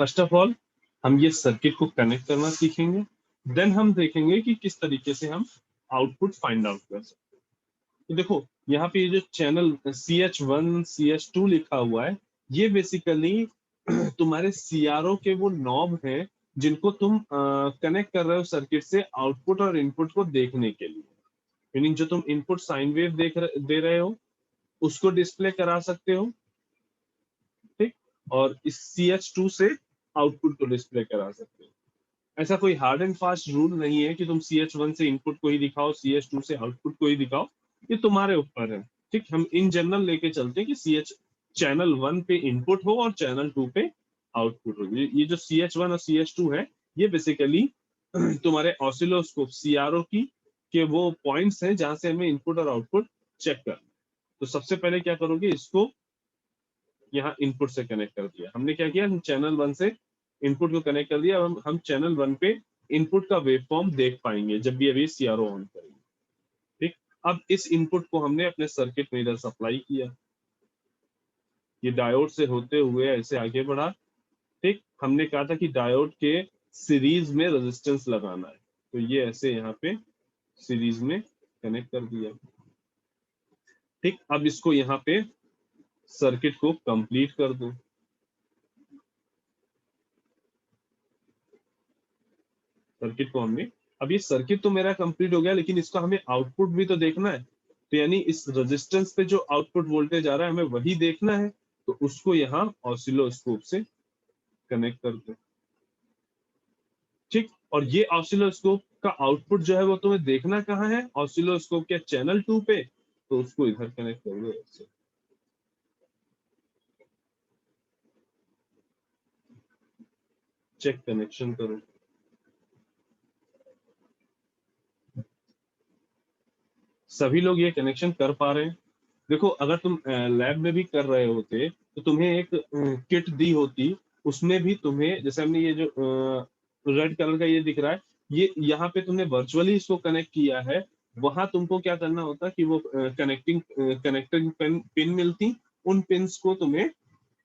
First of all हम ये circuit को कनेक्ट करना सीखेंगे, देन हम देखेंगे कि किस तरीके से हम आउटपुट फाइंड आउट कर सकते हैं। तो देखो यहाँ पे ये जो चैनल CH1 CH2 लिखा हुआ है, ये बेसिकली तुम्हारे CRO के वो नॉब हैं जिनको तुम कनेक्ट कर रहे हो सर्किट से आउटपुट और इनपुट को देखने के लिए। मीनिंग जो तुम इनपुट साइन वेव दे रहे हो उसको डिस्प्ले करा सकते हो, ठीक, और इस CH2 से आउटपुट को डिस्प्ले करा सकते हो। ऐसा कोई हार्ड एंड फास्ट रूल नहीं है कि तुम CH1 से इनपुट को ही दिखाओ, CH2 से आउटपुट को ही दिखाओ, ये तुम्हारे ऊपर है। ठीक, हम इन जनरल लेके चलते हैं कि CH चैनल 1 पे इनपुट हो और चैनल 2 पे आउटपुट हो। ये जो CH1 और CH2 है, ये बेसिकली तुम्हारे ऑसिलोस्कोप CRO की के वो पॉइंट्स हैं जहां से हमें इनपुट और आउटपुट चेक करना। तो सबसे पहले क्या करोगे, इसको यहाँ इनपुट से कनेक्ट कर दिया हमने। क्या किया, हम चैनल 1 से इनपुट को कनेक्ट कर दिया। अब हम चैनल 1 पे इनपुट का वेवफॉर्म देख पाएंगे जब भी अभी CRO ऑन करेंगे। ठीक, अब इस इनपुट को हमने अपने सर्किट में इधर सप्लाई किया, ये डायोड से होते हुए ऐसे आगे बढ़ा। ठीक, हमने कहा था कि डायोड के सीरीज में रेजिस्टेंस लगाना है, तो ये ऐसे यहाँ पे सीरीज में कनेक्ट कर दिया। ठीक, अब इसको यहाँ पे सर्किट को कंप्लीट कर दो। सर्किट को हमने, अब ये सर्किट तो मेरा कंप्लीट हो गया, लेकिन इसका हमें आउटपुट भी तो देखना है। तो यानी इस रेजिस्टेंस पे जो आउटपुट वोल्टेज आ रहा है हमें वही देखना है, तो उसको यहाँ ऑसिलोस्कोप से कनेक्ट कर दो। ठीक, और ये ऑसिलोस्कोप का आउटपुट जो है वो तुम्हें देखना कहाँ है, ऑसिलोस्कोप के चैनल 2 पे, तो उसको इधर कनेक्ट कर दो ऐसे। चेक कनेक्शन करो। सभी लोग ये कनेक्शन कर पा रहे हैं? देखो अगर तुम लैब में भी कर रहे होते तो तुम्हें एक किट दी होती, उसमें भी तुम्हें जैसे हमने ये जो रेड कलर का ये दिख रहा है, ये यहाँ पे तुमने वर्चुअली इसको कनेक्ट किया है। वहां तुमको क्या करना होता कि वो कनेक्टिंग पिन मिलती, उन पिन्स को तुम्हें,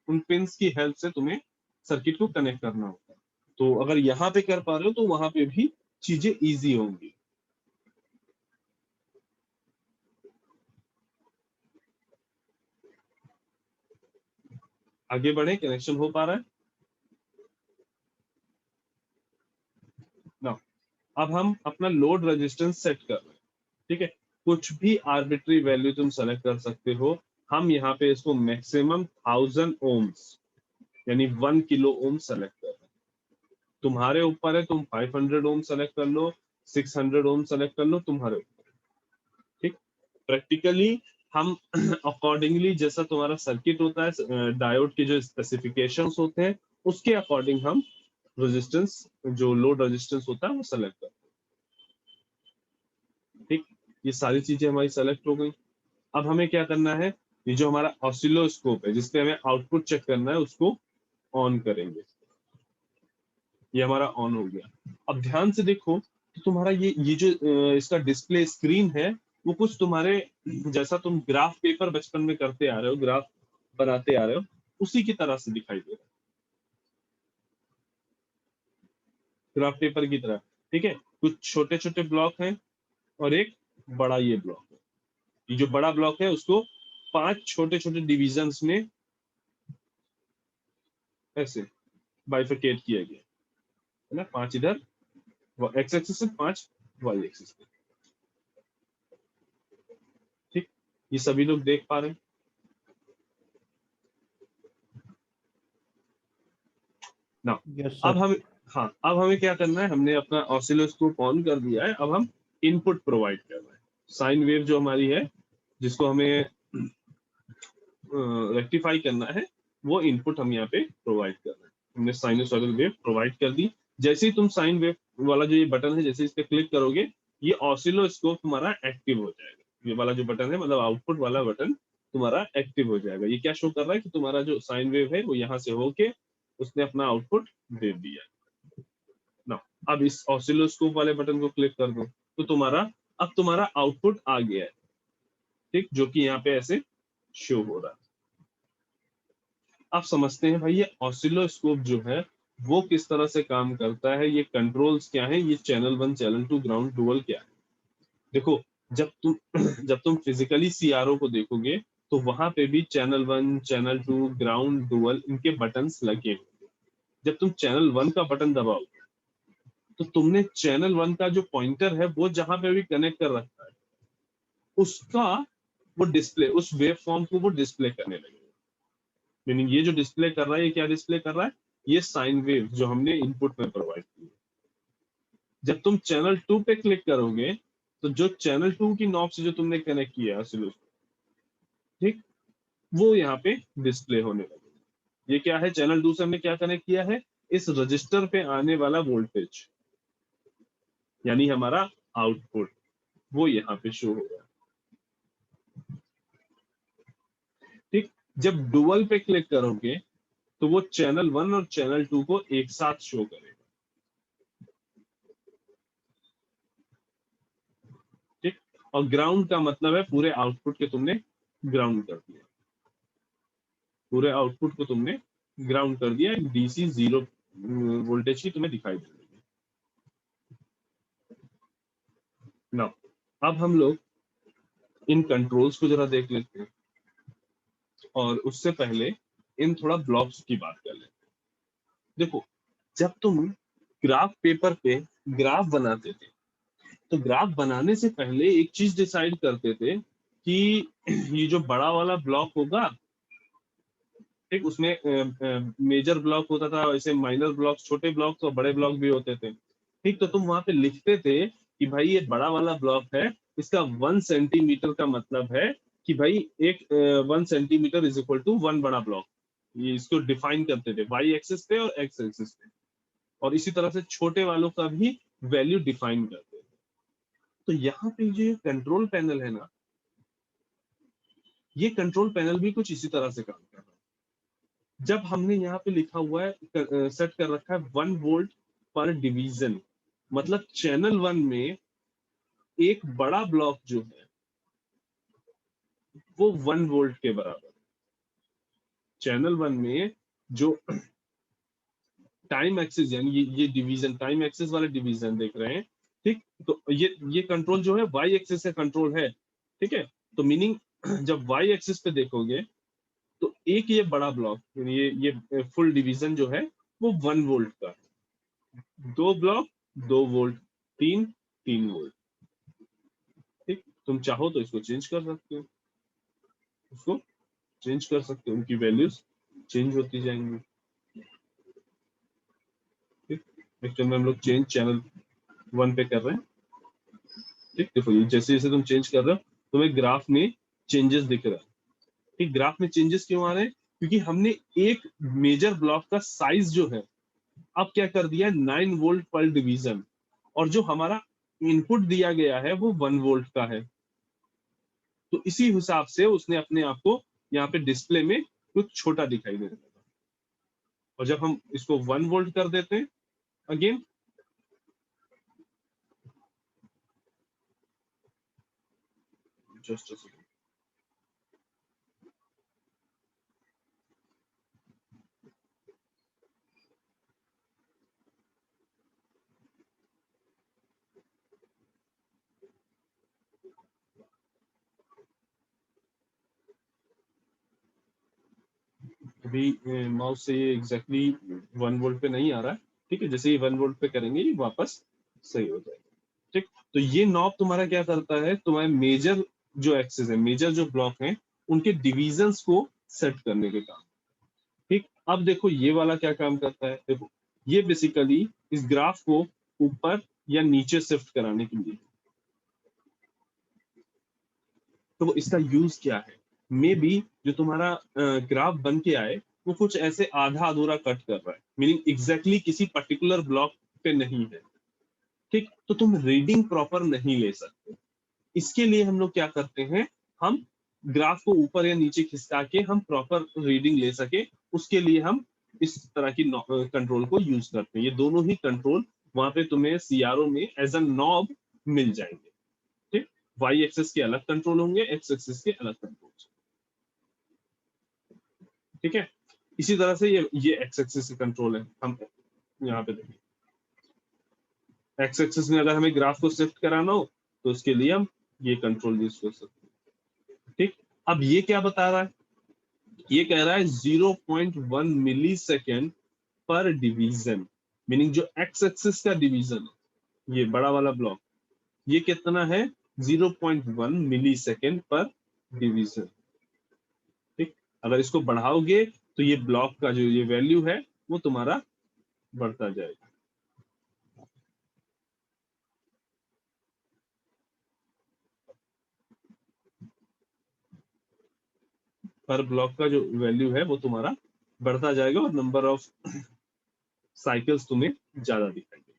उन पिन्स की हेल्प से तुम्हें सर्किट को कनेक्ट करना होता। तो अगर यहाँ पे कर पा रहे हो तो वहां पे भी चीजें इजी होंगी। आगे बढ़े, कनेक्शन हो पा रहा है ना? अब हम अपना लोड रेजिस्टेंस सेट कर रहे हैं। ठीक है, कुछ भी आर्बिट्री वैल्यू तुम सेलेक्ट कर सकते हो। हम यहाँ पे इसको मैक्सिमम 1000 ओम्स यानी 1 किलो ओम सेलेक्ट कर रहे हैं। तुम्हारे ऊपर है, तुम 500 ओम सेलेक्ट कर लो, 600 ओम सेलेक्ट कर लो, तुम्हारे ऊपर। ठीक, प्रैक्टिकली हम अकॉर्डिंगली जैसा तुम्हारा सर्किट होता है, डायोड के जो स्पेसिफिकेशंस होते हैं उसके अकॉर्डिंग हम रेजिस्टेंस, जो लोड रेजिस्टेंस होता है वो सेलेक्ट करते हैं। ठीक, ये सारी चीजें हमारी सेलेक्ट हो गई। अब हमें क्या करना है, ये जो हमारा ऑसिलोस्कोप है जिसपे हमें आउटपुट चेक करना है उसको ऑन करेंगे। ये हमारा ऑन हो गया। अब ध्यान से देखो तो तुम्हारा ये जो इसका डिस्प्ले स्क्रीन है वो कुछ तुम्हारे जैसा तुम ग्राफ पेपर बचपन में करते आ रहे हो, ग्राफ बनाते आ रहे हो, उसी की तरह से दिखाई दे रहा है, ग्राफ पेपर की तरह। ठीक है, कुछ छोटे छोटे ब्लॉक हैं और एक बड़ा ये ब्लॉक है। ये जो बड़ा ब्लॉक है उसको 5 छोटे छोटे डिविजन्स में ऐसे बाइफरकेट किया गया है ना, 5 इधर एक्स एक्सिस से, 5 वाई एक्सिस पे। ठीक, ये सभी लोग देख पा रहे हैं ना? यस अब सर। हम, हाँ, अब हमें क्या करना है, हमने अपना ऑसिलोस्कोप ऑन कर दिया है। अब हम इनपुट प्रोवाइड कर रहे हैं। साइन वेव जो हमारी है जिसको हमें रेक्टिफाई करना है, वो इनपुट हम यहाँ पे प्रोवाइड कर रहे हैं। हमने साइनोसॉइडल वेव प्रोवाइड कर दी। जैसे ही तुम साइन वेव वाला जो ये बटन है जैसे इस पे क्लिक करोगे, ये ऑसिलोस्कोप तुम्हारा एक्टिव हो जाएगा। ये वाला जो बटन है मतलब आउटपुट वाला बटन तुम्हारा एक्टिव हो जाएगा। ये क्या शो कर रहा है कि तुम्हारा जो साइन वेव है वो यहाँ से होके उसने अपना आउटपुट दे दिया ना। अब इस ऑसिलोस्कोप वाले बटन को क्लिक कर दो तो तुम्हारा, अब तुम्हारा आउटपुट आ गया है। ठीक, जो कि यहाँ पे ऐसे शो हो रहा है। आप समझते हैं भाई, ये ऑसिलोस्कोप जो है वो किस तरह से काम करता है, ये कंट्रोल्स क्या है, ये चैनल 1 चैनल 2 ग्राउंड डुअल क्या है। देखो जब तुम जब तुम फिजिकली सीआरओ को देखोगे तो वहां पे भी चैनल 1 चैनल 2 ग्राउंड डुअल इनके बटन्स लगे होंगे। जब तुम चैनल 1 का बटन दबाओगे तो तुमने चैनल 1 का जो पॉइंटर है वो जहां पे भी कनेक्ट कर रखा है उसका वो डिस्प्ले, उस वेव फॉर्म को वो डिस्प्ले करने लगेगा। मीनिंग ये जो डिस्प्ले कर रहा है, ये क्या डिस्प्ले कर रहा है, ये साइन वेव जो हमने इनपुट में प्रोवाइड की है। जब तुम चैनल 2 पे क्लिक करोगे तो जो चैनल 2 की नॉब से जो तुमने कनेक्ट किया है ऑसिलोस्कोप, ठीक, वो यहाँ पे डिस्प्ले होने लगेगा। ये क्या है, चैनल 2 से हमने क्या कनेक्ट किया है, इस रजिस्टर पे आने वाला वोल्टेज, यानी हमारा आउटपुट, वो यहाँ पे शो होगा। ठीक, जब डुअल पे क्लिक करोगे तो वो चैनल 1 और चैनल 2 को एक साथ शो करेगा। ठीक, और ग्राउंड का मतलब है पूरे आउटपुट के तुमने ग्राउंड कर दिया, पूरे आउटपुट को तुमने ग्राउंड कर दिया, डीसी 0 वोल्टेज की तुम्हें दिखाई दे रही है ना। अब हम लोग इन कंट्रोल्स को जरा देख लेते हैं, और उससे पहले इन थोड़ा ब्लॉक्स की बात कर लेते हैं। देखो जब तुम ग्राफ पेपर पे ग्राफ बनाते थे तो ग्राफ बनाने से पहले एक चीज डिसाइड करते थे कि ये जो बड़ा वाला ब्लॉक होगा, ठीक, उसमें मेजर ब्लॉक होता था, वैसे माइनर ब्लॉक, छोटे ब्लॉक तो बड़े ब्लॉक भी होते थे। ठीक, तो तुम वहां पे लिखते थे कि भाई ये बड़ा वाला ब्लॉक है, इसका 1 सेंटीमीटर का मतलब है कि भाई एक 1 सेंटीमीटर इज इक्वल टू 1 बड़ा ब्लॉक। ये इसको डिफाइन करते थे वाई एक्सिस पे और एक्स एक्सिस पे, और इसी तरह से छोटे वालों का भी वैल्यू डिफाइन करते थे। तो यहाँ पे जो कंट्रोल पैनल है ना, ये कंट्रोल पैनल भी कुछ इसी तरह से काम कर रहा है। जब हमने यहाँ पे लिखा हुआ है, सेट कर रखा है 1 वोल्ट पर डिवीजन, मतलब चैनल 1 में एक बड़ा ब्लॉक जो है वो 1 वोल्ट के बराबर है। चैनल 1 में जो टाइम एक्सिस, यानी ये डिवीजन, टाइम एक्सिस वाले डिवीजन देख रहे हैं, ठीक, तो ये कंट्रोल जो है वाई एक्सिस का कंट्रोल है। ठीक है, तो मीनिंग जब वाई एक्सिस पे देखोगे तो एक ये बड़ा ब्लॉक, ये फुल डिवीजन जो है वो 1 वोल्ट का है, 2 ब्लॉक 2 वोल्ट, 3 3 वोल्ट। ठीक, तुम चाहो तो इसको चेंज कर सकते हो, उसको चेंज कर सकते हो, उनकी वैल्यूज चेंज होती जाएंगी। ठीक, एक्चुअल में हम लोग चेंज चैनल 1 पे कर रहे हैं। ठीक, देखो ये जैसे जैसे तुम चेंज कर रहे हो तुम्हें ग्राफ में चेंजेस दिख रहा है। ठीक, ग्राफ में चेंजेस क्यों आ रहे हैं, क्योंकि हमने एक मेजर ब्लॉक का साइज जो है अब क्या कर दिया, 9 वोल्ट पर डिवीजन, और जो हमारा इनपुट दिया गया है वो 1 वोल्ट का है। तो इसी हिसाब से उसने अपने आप को यहाँ पे डिस्प्ले में कुछ छोटा दिखाई दे रहा था। और जब हम इसको 1 वोल्ट कर देते हैं, अगेन जस्ट अभी माउस से ये एग्जैक्टली 1 वोल्ट पे नहीं आ रहा है। ठीक है, जैसे ही 1 वोल्ट पे करेंगे ये वापस सही हो जाएगा। ठीक, तो ये नॉब तुम्हारा क्या करता है, तुम्हारे मेजर जो एक्सेस है, मेजर जो ब्लॉक है, उनके डिविजन्स को सेट करने के काम। ठीक, अब देखो ये वाला क्या काम करता है, देखो ये बेसिकली इस ग्राफ को ऊपर या नीचे शिफ्ट कराने के लिए। तो वो इसका यूज क्या है, मे बी जो तुम्हारा ग्राफ बन के आए वो कुछ ऐसे आधा अधूरा कट कर रहा है, मीनिंग एग्जैक्टली किसी पर्टिकुलर ब्लॉक पे नहीं है। ठीक, तो तुम रीडिंग प्रॉपर नहीं ले सकते। इसके लिए हम लोग क्या करते हैं, हम ग्राफ को ऊपर या नीचे खिसका के हम प्रॉपर रीडिंग ले सके, उसके लिए हम इस तरह की कंट्रोल को यूज करते हैं। ये दोनों ही कंट्रोल वहां पे तुम्हें सीआरओ में एज अ नॉब मिल जाएंगे। ठीक, वाई एक्सेस के अलग कंट्रोल होंगे, एक्स एक्सेस के अलग कंट्रोल। ठीक है, इसी तरह से ये एक्स एक्सिस से कंट्रोल है, हम यहाँ पे देखिए एक्स एक्सिस में अगर हमें ग्राफ को शिफ्ट कराना हो तो उसके लिए हम ये कंट्रोल यूज कर सकते हैं। ठीक, अब ये क्या बता रहा है, ये कह रहा है 0.1 मिली सेकेंड पर डिवीजन, मीनिंग जो एक्स एक्सिस का डिवीजन है ये बड़ा वाला ब्लॉक, ये कितना है 0.1 मिली सेकेंड पर डिवीजन। ठीक, अगर इसको बढ़ाओगे तो ये ब्लॉक का जो ये वैल्यू है वो तुम्हारा बढ़ता जाएगा। पर ब्लॉक का जो वैल्यू है वो तुम्हारा बढ़ता जाएगा और नंबर ऑफ साइकिल्स तुम्हें ज्यादा दिखाई देगी।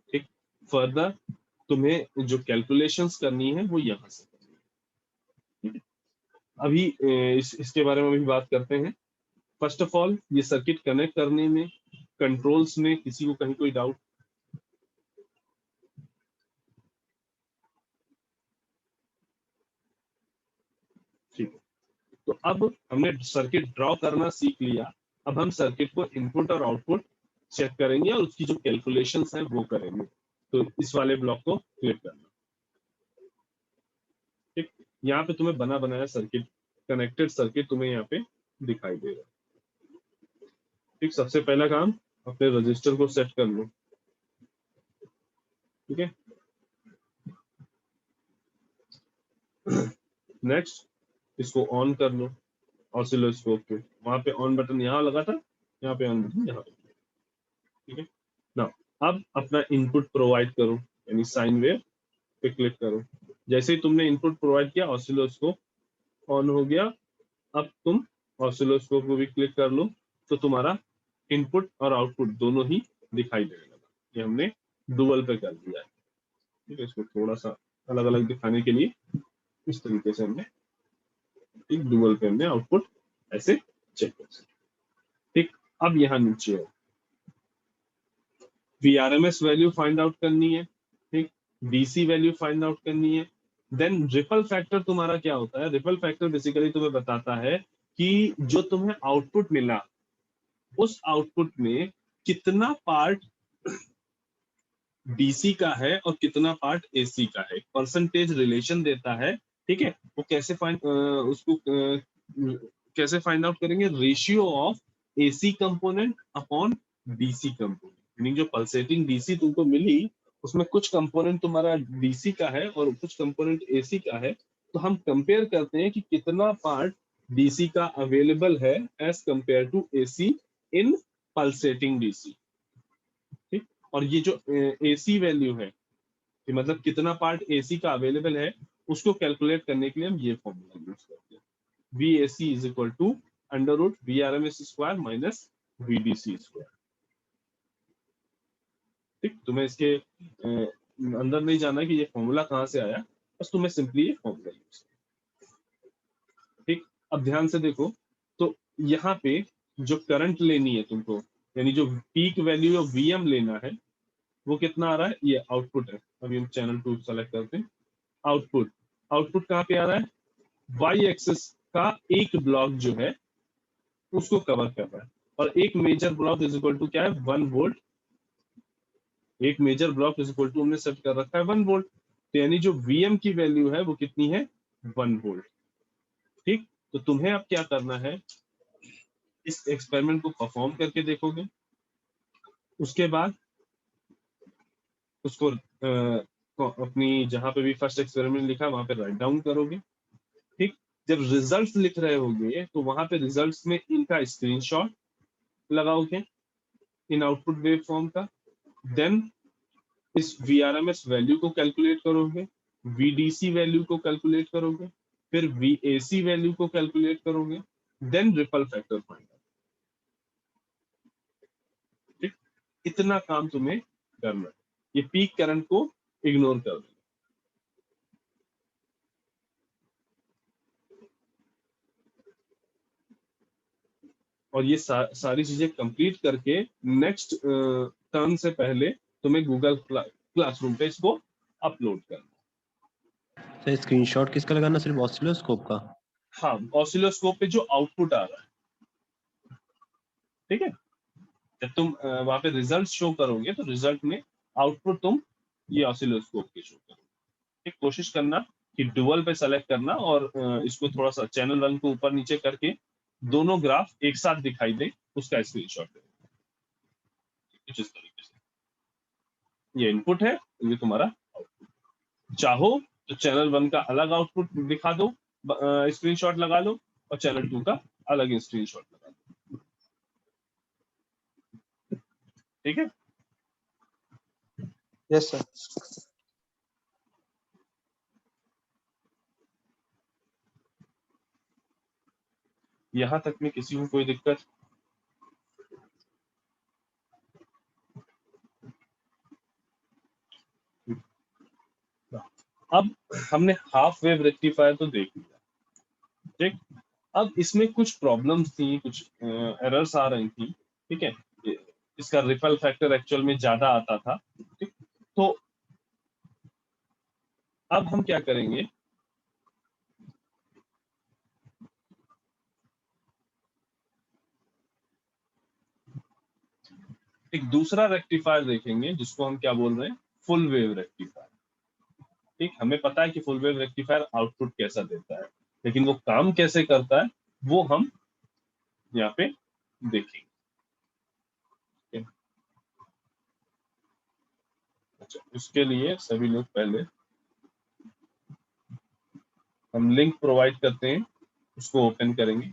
ठीक, फर्दर तुम्हें जो कैलकुलेशंस करनी है वो यहाँ से करनी है। ठीक है, अभी इसके बारे में भी बात करते हैं। फर्स्ट ऑफ ऑल ये सर्किट कनेक्ट करने में, कंट्रोल्स में किसी को कहीं कोई डाउट? ठीक है, तो अब हमने सर्किट ड्रॉ करना सीख लिया, अब हम सर्किट को इनपुट और आउटपुट चेक करेंगे और उसकी जो कैलकुलेशंस है वो करेंगे। तो इस वाले ब्लॉक को क्लिक करना। ठीक, यहाँ पे तुम्हें बना बनाया सर्किट, कनेक्टेड सर्किट तुम्हें यहाँ पे दिखाई देगा। ठीक, सबसे पहला काम अपने रजिस्टर को सेट कर लो। ठीक है, नेक्स्ट इसको ऑन कर लो ऑसिलोस्कोप पे, वहां पे ऑन बटन यहाँ लगा था, यहाँ पे ऑन बटन यहाँ पे। ठीक है ना, अब अपना इनपुट प्रोवाइड करो, यानी साइन वेव पे क्लिक करो। जैसे ही तुमने इनपुट प्रोवाइड किया ऑसिलोस्कोप ऑन हो गया। अब तुम ऑसिलोस्कोप को भी क्लिक कर लो तो तुम्हारा इनपुट और आउटपुट दोनों ही दिखाई देने लगा। ये हमने डुअल पे कर दिया है। ठीक है, इसको थोड़ा सा अलग अलग दिखाने के लिए इस तरीके से हमने एक डुअल पे हमने आउटपुट ऐसे चेक कर सकते। ठीक, अब यहाँ नीचे है वीआरएमएस वैल्यू फाइंड आउट करनी है। ठीक, डीसी वैल्यू फाइंड आउट करनी है। देन रिपल फैक्टर तुम्हारा क्या होता है, रिपल फैक्टर बेसिकली तुम्हें बताता है कि जो तुम्हें आउटपुट मिला उस आउटपुट में कितना पार्ट डीसी का है और कितना पार्ट एसी का है, परसेंटेज रिलेशन देता है। ठीक है, वो कैसे फाइंड उसको कैसे फाइंड आउट करेंगे, ratio of AC component upon DC component, meaning जो पल्सेटिंग डीसी तुमको मिली उसमें कुछ कंपोनेंट तुम्हारा डीसी का है और कुछ कंपोनेंट एसी का है, तो हम कंपेयर करते हैं कि कितना पार्ट डीसी का अवेलेबल है as compare to AC in pulsating DC. ठीक, और ये जो एसी वैल्यू है कि मतलब कितना पार्ट एसी का अवेलेबल है उसको कैलकुलेट करने के लिए हम ये फॉर्मूला यूज करते हैं, V A C is equal to under root V R M S square minus V D C square. ठीक, तुम्हें इसके अंदर नहीं जाना कि ये फॉर्मूला कहाँ से आया, बस तुम्हें सिंपली ये फॉर्मूला यूज। ठीक, अब ध्यान से देखो, तो यहाँ पे जो करंट लेनी है तुमको, यानी जो पीक वैल्यू ऑफ वीएम लेना है वो कितना आ रहा है, ये आउटपुट है। अभी हम चैनल 2 सेलेक्ट करते हैं, आउटपुट, आउटपुट कहाँ पे आ रहा है, वाई एक्सिस का एक ब्लॉक जो है उसको कवर कर रहा है, और एक major block is equal to क्या है 1 वोल्ट, एक major block is equal to हमने सेट कर रखा है 1 वोल्ट, तो यानी जो वीएम की वैल्यू है वो कितनी है 1 वोल्ट। ठीक, तो तुम्हें अब क्या करना है, इस एक्सपेरिमेंट को परफॉर्म करके देखोगे, उसके बाद उसको अपनी जहां पे भी फर्स्ट एक्सपेरिमेंट लिखा वहां पे राइट डाउन करोगे। ठीक, जब रिजल्ट्स लिख रहे होगे तो वहां पे रिजल्ट्स में इनका स्क्रीनशॉट लगाओगे इन आउटपुट वेव फॉर्म का। देन इस वीआरएमएस वैल्यू को कैलकुलेट करोगे, वीडीसी वैल्यू को कैलकुलेट करोगे, फिर वीएसी वैल्यू को कैलकुलेट करोगे, then ripple factor find out. ठीक, इतना काम तुम्हें करना है, ये पीक करंट को इग्नोर कर देना। और ये सारी चीजें कंप्लीट करके नेक्स्ट टर्न से पहले तुम्हें गूगल क्लासरूम पे इसको अपलोड करना। तो स्क्रीनशॉट किसका लगाना, सिर्फ ऑसिलोस्कोप का? हाँ, ऑसिलोस्कोप पे जो आउटपुट आ रहा है, ठीक है। जब तुम वहां पे रिजल्ट शो करोगे तो रिजल्ट में आउटपुट तुम ये ऑसिलोस्कोप के शो करोगे। ठीक, कोशिश करना कि डुअल पे सेलेक्ट करना और इसको थोड़ा सा चैनल 1 को ऊपर नीचे करके दोनों ग्राफ एक साथ दिखाई दे, उसका स्क्रीनशॉट ले कुछ इस तरीके से। ये इनपुट है, ये तुम्हारा आउटपुट। चाहो तो चैनल 1 का अलग आउटपुट दिखा दो, स्क्रीनशॉट लगा लो, और चैनल 2 का अलग स्क्रीनशॉट लगा दो। ठीक है। Yes sir. यहां तक में किसी को कोई दिक्कत? अब हमने हाफ वेव रेक्टिफायर तो देख लिया, ठीक। अब इसमें कुछ प्रॉब्लम्स थी, कुछ एरर्स आ रही थी, ठीक है। इसका रिपल फैक्टर एक्चुअल में ज्यादा आता था, ठीक। तो अब हम क्या करेंगे, एक दूसरा रेक्टिफायर देखेंगे जिसको हम क्या बोल रहे हैं, फुल वेव रेक्टिफायर। ठीक, हमें पता है कि फुल वेव रेक्टिफायर आउटपुट कैसा देता है, लेकिन वो काम कैसे करता है वो हम यहाँ पे देखेंगे। अच्छा, उसके लिए सभी लोग पहले हम लिंक प्रोवाइड करते हैं, उसको ओपन करेंगे।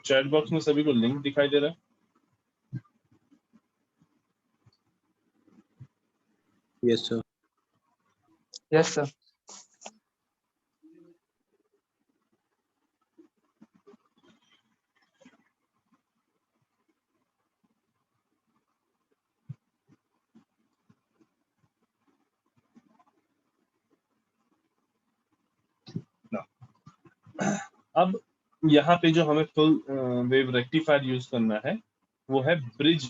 चैट बॉक्स में सभी को लिंक दिखाई दे रहा है? Yes sir. Yes sir. अब यहाँ पे जो हमें फुल वेव रेक्टिफायर यूज करना है वो है ब्रिज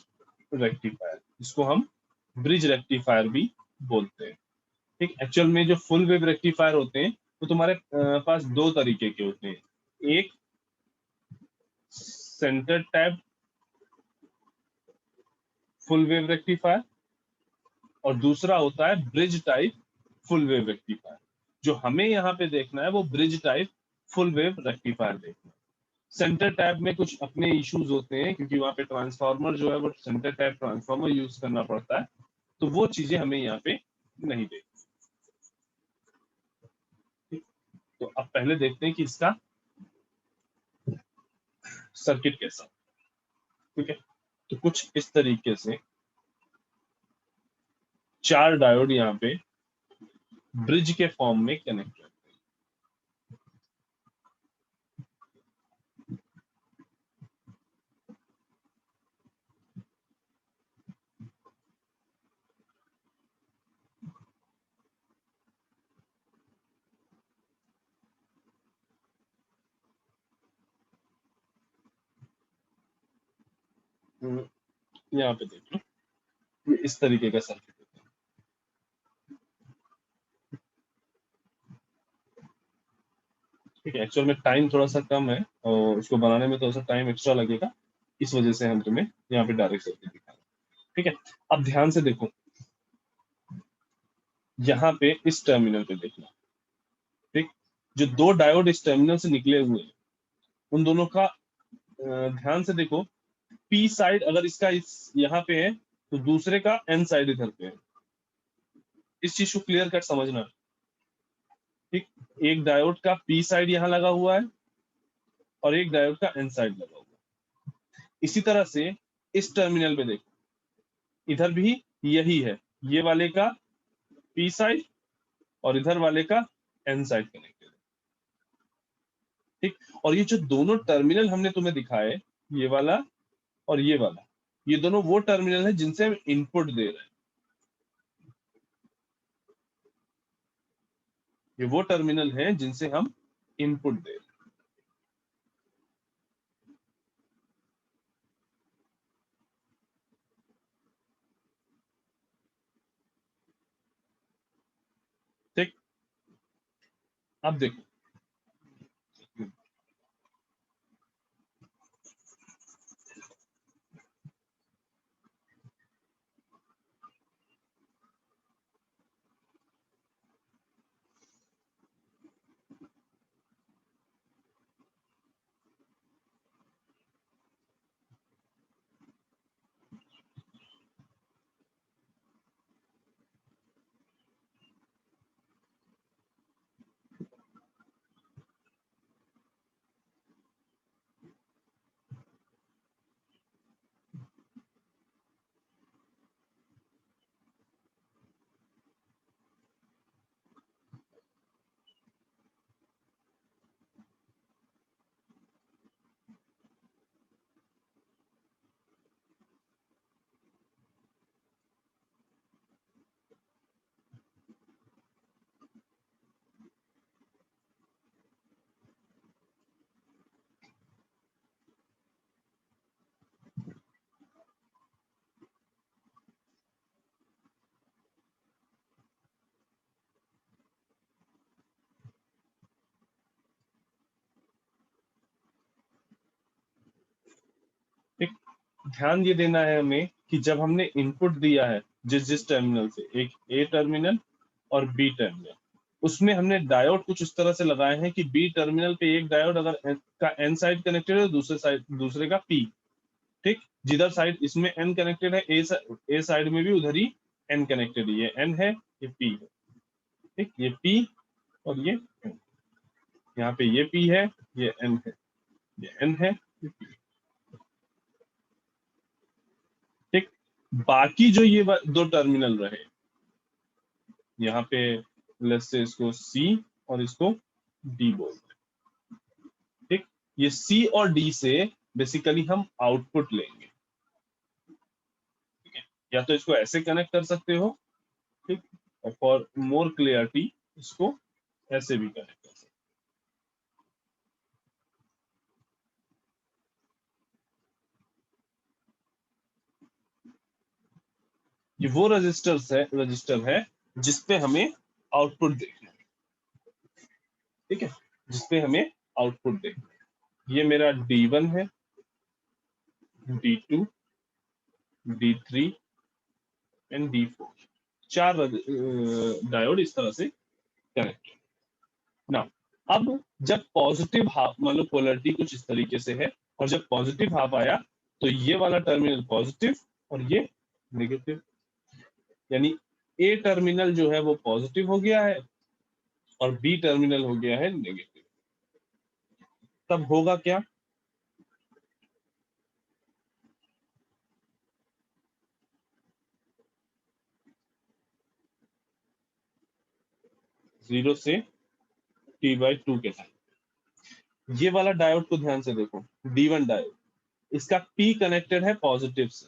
रेक्टिफायर, जिसको हम ब्रिज रेक्टिफायर भी बोलते हैं। ठीक, एक्चुअल में जो फुल वेव रेक्टिफायर होते हैं वो तुम्हारे पास दो तरीके के होते हैं। एक centre tab full wave rectifier और दूसरा होता है bridge type full wave rectifier. जो हमें यहाँ पे देखना है वो bridge type full wave rectifier देखना है। सेंटर टैब में कुछ अपने इश्यूज होते हैं, क्योंकि वहां पे ट्रांसफार्मर जो है वो सेंटर टैब ट्रांसफार्मर यूज करना पड़ता है, तो वो चीजें हमें यहाँ पे नहीं देखनी। तो अब पहले देखते हैं कि इसका सर्किट कैसा, ठीक है। तो कुछ इस तरीके से 4 डायोड यहाँ पे ब्रिज के फॉर्म में कनेक्ट है। यहाँ पे देख लो, ये इस तरीके का सर्किट होता है। ठीक है, एक्चुअल में टाइम थोड़ा सा कम है और इसको बनाने में थोड़ा सा टाइम एक्स्ट्रा लगेगा, इस वजह से हम तुम्हें यहाँ पे डायरेक्ट सर्किट दिखा रहे हैं। ठीक है, अब ध्यान से देखो, यहाँ पे इस टर्मिनल पे देखना। ठीक, जो 2 डायोड इस टर्मिनल से निकले हुए हैं उन दोनों का ध्यान से देखो, पी साइड अगर इसका इस यहाँ पे है तो दूसरे का एन साइड इधर पे है। इस चीज को क्लियर कट समझना, ठीक। एक डायोड का पी साइड यहाँ लगा हुआ है और एक डायोड का एन साइड लगा हुआ है। इसी तरह से इस टर्मिनल पे देखो, इधर भी यही है, ये वाले का पी साइड और इधर वाले का एन साइड कनेक्टेड है, ठीक। और ये जो दोनों टर्मिनल हमने तुम्हें दिखाए, ये वाला और ये वाला, ये दोनों वो टर्मिनल है जिनसे हम इनपुट दे रहे हैं। ये वो टर्मिनल है जिनसे हम इनपुट दे रहे हैं। ठीक, अब देखो, ठीक, ध्यान ये देना है हमें कि जब हमने इनपुट दिया है जिस जिस टर्मिनल से, एक ए टर्मिनल और बी टर्मिनल, उसमें हमने डायोड कुछ इस तरह से लगाए हैं कि बी टर्मिनल पे एक डायोड अगर का एन साइड कनेक्टेड है, दूसरे का पी, ठीक। जिधर साइड इसमें एन कनेक्टेड है, ए साइड में भी उधर ही एन कनेक्टेड है। ये एन है, ये पी है, ठीक। ये पी और ये एन, यहाँ पे ये पी है, ये एन है, ये एन है, ये पी, ठीक। बाकी जो ये दो टर्मिनल रहे, यहाँ पे लेट्स से इसको सी और इसको डी बोलते हैं, ठीक। ये सी और डी से बेसिकली हम आउटपुट लेंगे, ठीक है। या तो इसको ऐसे कनेक्ट कर सकते हो, ठीक, और फॉर मोर क्लियरिटी इसको ऐसे भी कनेक्ट कर सकते हो। ये वो रजिस्टर है जिसपे हमें आउटपुट देखना है, ठीक है, जिसपे हमें आउटपुट देखना है। ये मेरा D1 है, D2, D3 एंड D4, चार डायोड इस तरह से कनेक्ट ना। अब जब पॉजिटिव हाफ, मान लो पोलरिटी कुछ इस तरीके से है, और जब पॉजिटिव हाफ आया तो ये वाला टर्मिनल पॉजिटिव और ये नेगेटिव, यानी ए टर्मिनल जो है वो पॉजिटिव हो गया है और बी टर्मिनल हो गया है नेगेटिव। तब होगा क्या, जीरो से T/2 के साथ। ये वाला डायोड को ध्यान से देखो, D1 डायोड, इसका P कनेक्टेड है पॉजिटिव से,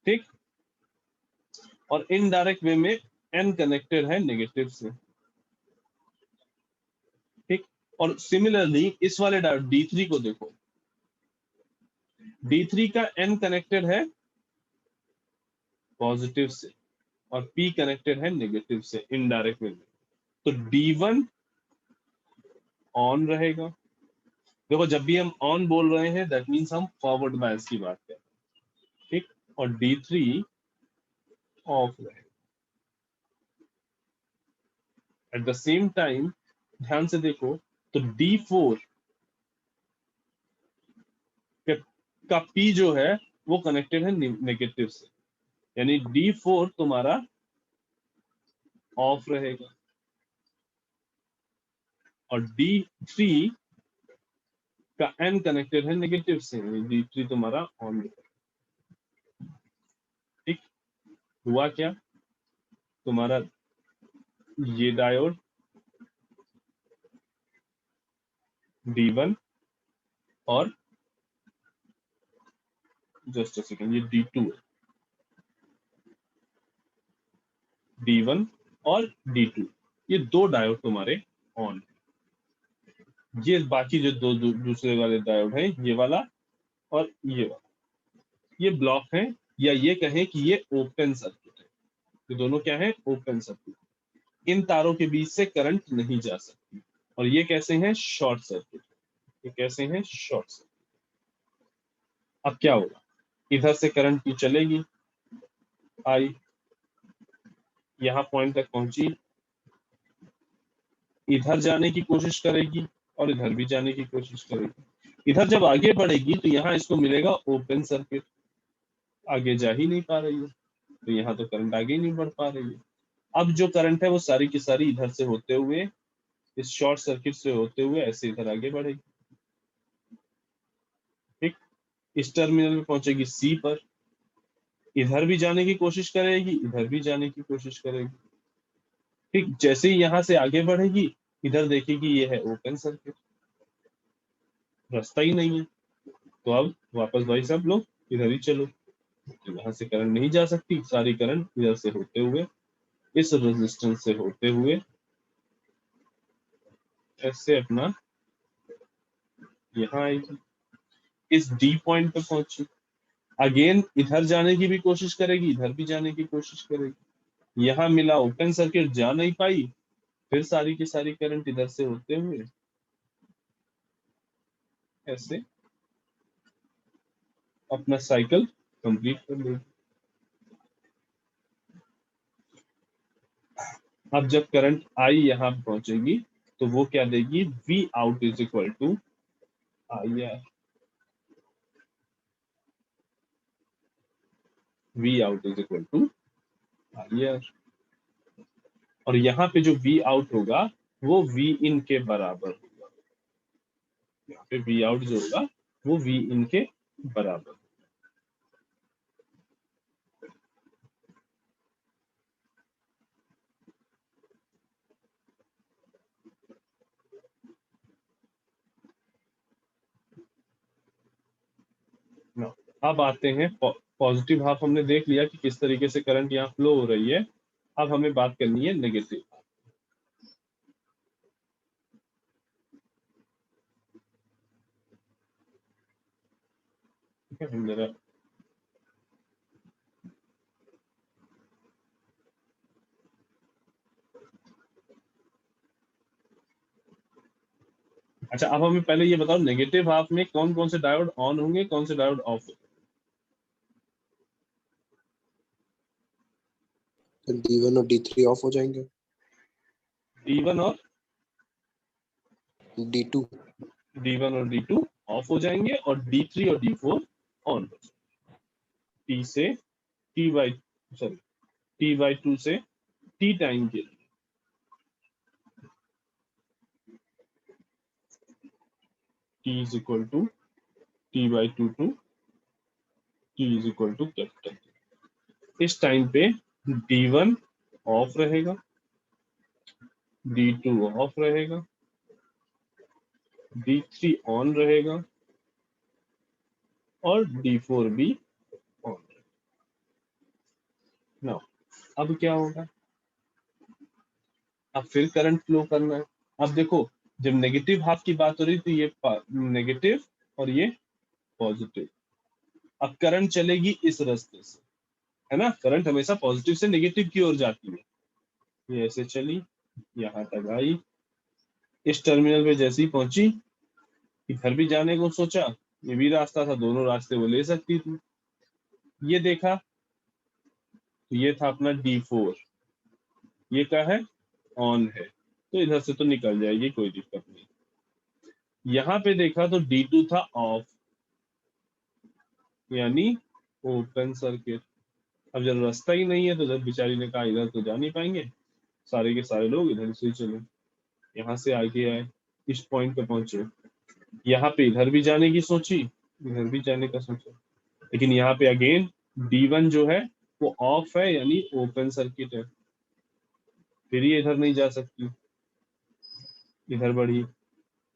ठीक, और इनडायरेक्ट वे में N कनेक्टेड है नेगेटिव से, ठीक। और सिमिलरली इस वाले डायोड D3 को देखो, D3 का N कनेक्टेड है पॉजिटिव से और P कनेक्टेड है नेगेटिव से इनडायरेक्ट वे में, तो D1 ऑन रहेगा। देखो जब भी हम ऑन बोल रहे हैं दैट मींस हम फॉरवर्ड बायस की बात कर रहे हैं, ठीक, और D3 ऑफ रहेगा। एट द सेम टाइम ध्यान से देखो तो D4 आपका P जो है वो कनेक्टेड है नेगेटिव से, यानी D4 तुम्हारा ऑफ रहेगा और D3 का N कनेक्टेड है नेगेटिव से, यानी D3 तुम्हारा ऑन रहेगा। ठीक, हुआ क्या, तुम्हारा ये डायोड D1 और जस्ट अ सेकंड, ये D2 है, D1 और D2, ये दो डायोड तुम्हारे ऑन। ये बाकी जो दूसरे वाले डायोड हैं, ये वाला और ये वाला, ये ब्लॉक है, या ये कहें कि ये ओपन सर्किट है। ये दोनों क्या है, ओपन सर्किट। इन तारों के बीच से करंट नहीं जा सकती, और ये कैसे हैं, शॉर्ट सर्किट। ये कैसे हैं, शॉर्ट सर्किट। अब क्या होगा, इधर से करंट की चलेगी, आई यहां पॉइंट तक पहुंची, इधर जाने की कोशिश करेगी और इधर भी जाने की कोशिश करेगी। इधर जब आगे बढ़ेगी तो यहाँ इसको मिलेगा ओपन सर्किट, आगे जा ही नहीं पा रही है, तो यहाँ तो करंट आगे ही नहीं बढ़ पा रही है। अब जो करंट है वो सारी की सारी इधर से होते हुए, इस शॉर्ट सर्किट से होते हुए ऐसे इधर आगे बढ़ेगी। ठीक, इस टर्मिनल में पहुंचेगी सी पर, इधर भी जाने की कोशिश करेगी, इधर भी जाने की कोशिश करेगी। ठीक, जैसे ही यहाँ से आगे बढ़ेगी, इधर देखेगी ये है ओपन सर्किट, रास्ता ही नहीं है, तो अब वापस भाई सब लोग इधर ही चलो, तो यहाँ से करंट नहीं जा सकती, सारी करंट इधर से होते हुए, इस रेजिस्टेंस से होते हुए ऐसे अपना यहाँ आएगी, इस डी पॉइंट पे पहुंची, अगेन इधर जाने की भी कोशिश करेगी, इधर भी जाने की कोशिश करेगी, यहाँ मिला ओपन सर्किट, जा नहीं पाई, फिर सारी की सारी करंट इधर से होते हुए ऐसे अपना साइकिल कंप्लीट कर लेगी। अब जब करंट आई यहाँ पहुंचेगी तो वो क्या देगी, V out is equal to IR, V out is equal to IR, और यहाँ पे जो V out होगा वो V in के बराबर होगा, यहाँ पे V out जो होगा वो V in के बराबर। Now, अब आते हैं पॉजिटिव हाफ, हमने देख लिया कि किस तरीके से करंट यहाँ फ्लो हो रही है। अब हमें बात करनी है नेगेटिव। ठीक है, हम जरा अच्छा, अब हमें पहले ये बताओ नेगेटिव हाफ में कौन कौन से डायोड ऑन होंगे, कौन से डायोड ऑफ होंगे। तो D1 और D3 ऑफ हो जाएंगे, D1 और D2 D1 और D2 ऑफ हो जाएंगे और D3 और D4 ऑन हो जाएंगे। T से T/2 से T टाइम के लिए T is equal to T/2 to T is equal to capital. इस टाइम पे D1 ऑफ रहेगा, D2 ऑफ रहेगा, D3 ऑन रहेगा और D4 भी ऑन रहेगा। नाउ अब क्या होगा, अब फिर करंट फ्लो करना है। अब देखो, जब नेगेटिव हाफ की बात हो रही तो ये नेगेटिव और ये पॉजिटिव। अब करंट चलेगी इस रास्ते से, है ना, करंट हमेशा पॉजिटिव से नेगेटिव की ओर जाती है। ये ऐसे चली, यहाँ तक आई, इस टर्मिनल पे जैसे ही पहुंची, इधर भी जाने को सोचा, ये भी रास्ता था, दोनों रास्ते वो ले सकती थी। ये देखा तो ये था अपना D4, ये क्या है, ऑन है, तो इधर से तो निकल जाएगी, कोई दिक्कत नहीं। यहाँ पे देखा तो D2 था ऑफ, यानी ओपन सर्किट। अब जब रास्ता ही नहीं है तो जब बेचारी ने कहा इधर तो जा नहीं पाएंगे, सारे के सारे लोग इधर से ही चले, यहाँ से आगे आए, इस पॉइंट पे पहुंचे, यहाँ पे इधर भी जाने की सोची, इधर भी जाने का सोचा, लेकिन यहाँ पे अगेन D1 जो है वो ऑफ है यानी ओपन सर्किट है, फिर ये इधर नहीं जा सकती, इधर बढ़ी,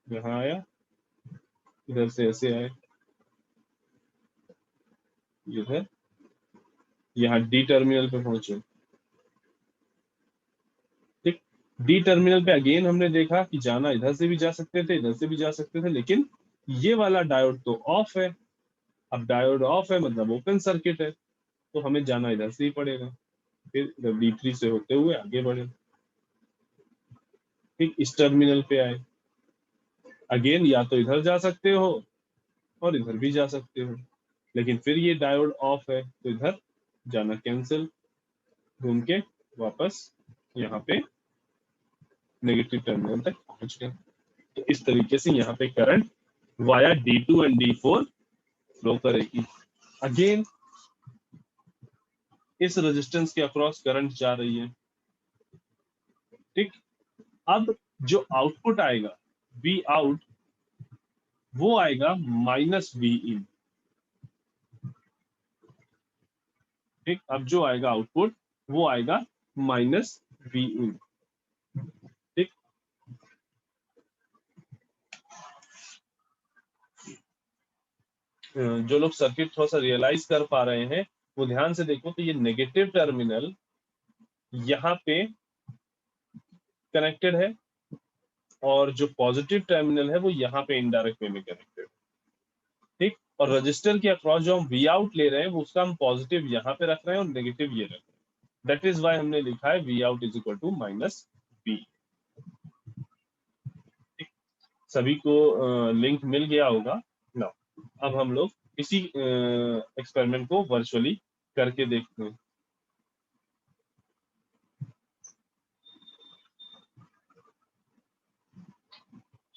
यहाँ आया, इधर से ऐसे आए, इधर, यहाँ डी टर्मिनल पे पहुंचे। ठीक, डी टर्मिनल पे अगेन हमने देखा कि जाना इधर से भी जा सकते थे, इधर से भी जा सकते थे, लेकिन ये वाला डायोड तो ऑफ है। अब डायोड ऑफ है मतलब ओपन सर्किट है, तो हमें जाना इधर से ही पड़ेगा, फिर इधर D3 से होते हुए आगे बढ़े। ठीक, इस टर्मिनल पे आए, अगेन या तो इधर जा सकते हो और इधर भी जा सकते हो, लेकिन फिर ये डायोड ऑफ है तो इधर जाना कैंसिल, घूम के वापस यहाँ पे नेगेटिव टर्मिनल तक पहुंच गए। तो इस तरीके से यहाँ पे current via D2 and D4 flow करेगी। अगेन इस रेजिस्टेंस के अक्रॉस करंट जा रही है। ठीक, अब जो आउटपुट आएगा V आउट वो आएगा माइनस V इन। ठीक, अब जो आएगा आउटपुट वो आएगा माइनस V इन। ठीक, जो लोग सर्किट थोड़ा सा रियलाइज कर पा रहे हैं वो ध्यान से देखो, तो ये नेगेटिव टर्मिनल यहाँ पे कनेक्टेड है और जो पॉजिटिव टर्मिनल है वो यहाँ पे इनडायरेक्ट वे में कनेक्टेड है। ठीक, और रजिस्टर के अक्रॉस जो हम V आउट ले रहे हैं वो उसका हम पॉजिटिव यहाँ पे रख रहे हैं और नेगेटिव ये रख रहे हैं। दैट इज वाई हमने लिखा है V out is equal to minus V। सभी को लिंक मिल गया होगा ना। अब हम लोग इसी एक्सपेरिमेंट को वर्चुअली करके देखते हैं।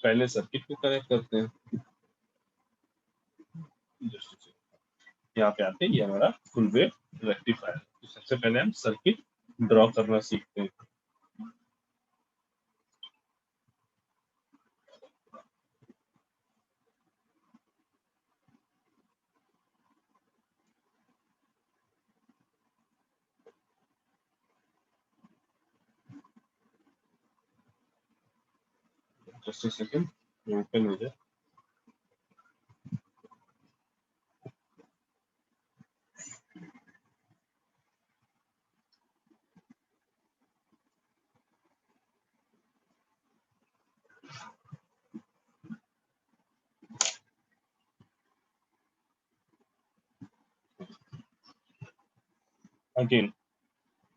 पहले सर्किट को कनेक्ट करते हैं। यहाँ पे आते हैं, ये हमारा फुल वेव रेक्टिफायर। तो सबसे पहले हम सर्किट ड्रॉ करना सीखते हैं। जस्ट अ सेकंड, ओपन हो जाए। अगेन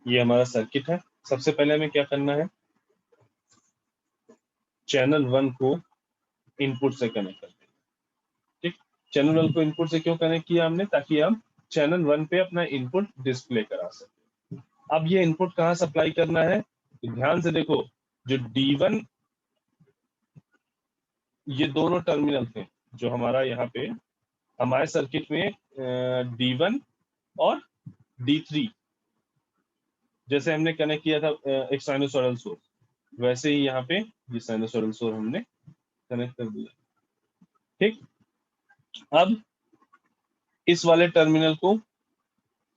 ये हमारा सर्किट है। सबसे पहले हमें क्या करना है, चैनल 1 को इनपुट से कनेक्ट करते हैं। ठीक, चैनल 1 को इनपुट से क्यों कनेक्ट किया हमने, ताकि हम चैनल 1 पे अपना इनपुट डिस्प्ले करा सके। अब ये इनपुट कहाँ सप्लाई करना है, तो ध्यान से देखो, जो D1 ये दोनों टर्मिनल थे जो हमारा यहाँ पे हमारे सर्किट में D1 और D3 जैसे हमने कनेक्ट किया था एक साइनोसॉइडल सोर्स, वैसे ही यहाँ पे ये साइनोसॉइडल सोर्स हमने कनेक्ट कर दिया। ठीक, अब इस वाले टर्मिनल को,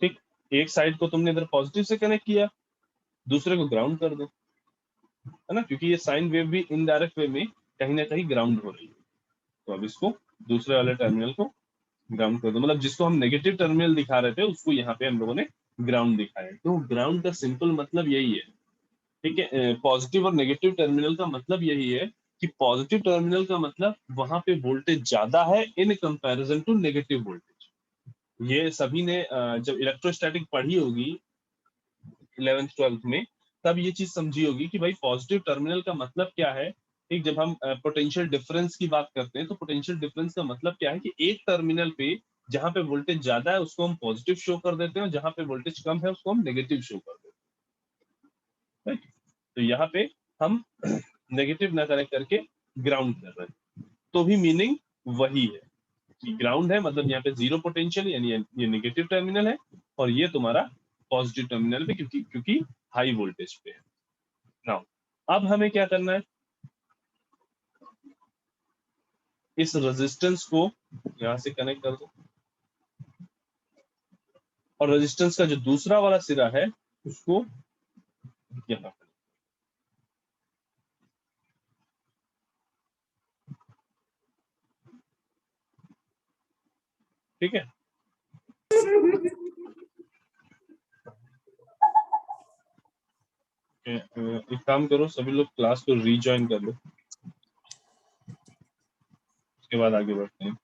ठीक, एक साइड को तुमने इधर पॉजिटिव से कनेक्ट किया, दूसरे को ग्राउंड कर दो, है ना, क्योंकि ये साइन वेव भी इनडायरेक्ट वे में कहीं ना कहीं ग्राउंड हो रही है। तो अब इसको दूसरे वाले टर्मिनल को ग्राउंड कर दो, मतलब जिसको हम नेगेटिव टर्मिनल दिखा रहे थे उसको यहाँ पे हम लोगों ने ग्राउंड दिखाया। तो ग्राउंड का सिंपल मतलब यही है। ठीक है, पॉजिटिव और नेगेटिव टर्मिनल का मतलब यही है कि पॉजिटिव टर्मिनल का मतलब वहां पे वोल्टेज ज्यादा है in comparison to negative voltage. ये सभी ने जब इलेक्ट्रोस्टैटिक पढ़ी होगी 11th 12th में, तब ये चीज समझी होगी कि भाई पॉजिटिव टर्मिनल का मतलब क्या है। ठीक, जब हम पोटेंशियल डिफरेंस की बात करते हैं तो पोटेंशियल डिफरेंस का मतलब क्या है कि एक टर्मिनल पे जहां पे वोल्टेज ज्यादा है उसको हम पॉजिटिव शो कर देते हैं और जहां पे वोल्टेज कम है उसको हम नेगेटिव शो कर देते हैं। राइट, तो यहाँ पे हम नेगेटिव ना कनेक्ट करके ग्राउंड कर रहे हैं, तो भी मीनिंग वही है। ग्राउंड है, मतलब यहाँ पे जीरो पोटेंशियल यानी ये नेगेटिव टर्मिनल है, और ये तुम्हारा पॉजिटिव टर्मिनल पे क्योंकि हाई वोल्टेज पे है। नाउ अब हमें क्या करना है, इस रेजिस्टेंस को यहां से कनेक्ट कर दो, और रेजिस्टेंस का जो दूसरा वाला सिरा है उसको यहाँ पर। ठीक है, एक काम करो, सभी लोग क्लास को रीजॉइन कर लो, उसके बाद आगे बढ़ते हैं।